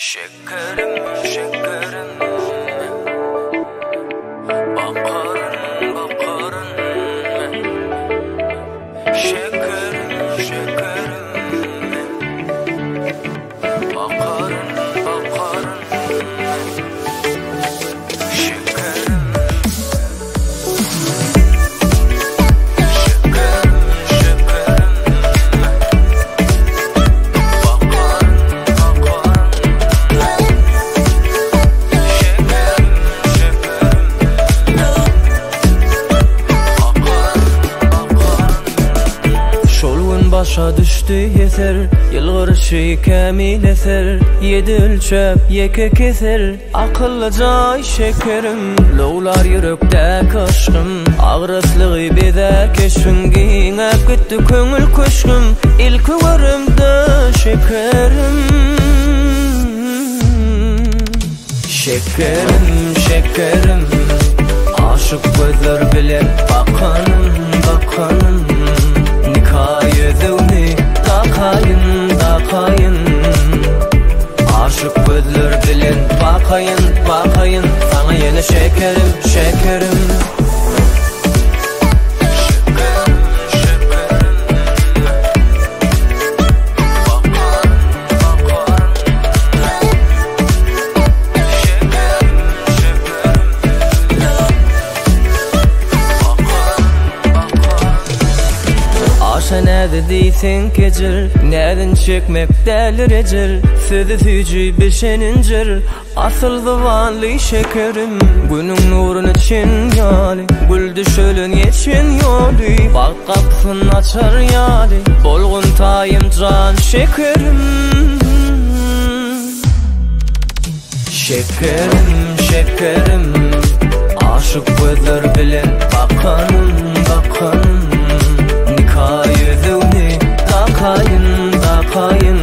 Şekerim, şekerim, bakarın, bakarın. Şekerim, şekerim, bakarın, bakarın. Şekerim, şekerim, şekerim, bakarın, bakarın. Başa düştü yeter, yılgırışı kamil eser. Yedi ölçep yeke keser, akıllıca şekerim. Lowlar yürekte kaşkım, ağrıslığı bize keşfin. Giyinep gitti köngül köşküm, ilk görümde şekerim. Şekerim, şekerim, aşık gözler bilen bakanım, bakanım. Nikayedevni dakayın, dakayın. Aşık gözler bilen bakayın, bakayın. Sana yeni şekerim, şekerim. Näde deysen kecir, näden çekmek dälir ecir. Sözü tüjü beşenincir, asıl zavallı şekerim. Günün nurunu çin yali, gül düşölün geçin yoli. Bak kapsın açar yali, bolgun tayım can şekerim. Şekerim, şekerim, aşık gözler bilen bakanım, bakanım. Nikayedevni dakayın, dakayın.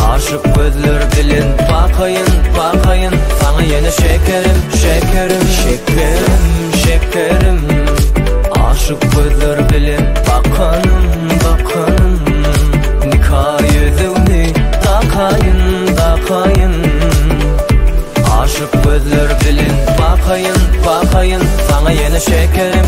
Aşık gözler bilen bakayın, bakayın. Sana yeni şekerim, şekerim. Şekerim, şekerim, aşık gözler bilen bakanım, bakanım. Nikayedevni dakayın, dakayın. Aşık gözler bilen bakayın, bakayın. Sana yeni şekerim,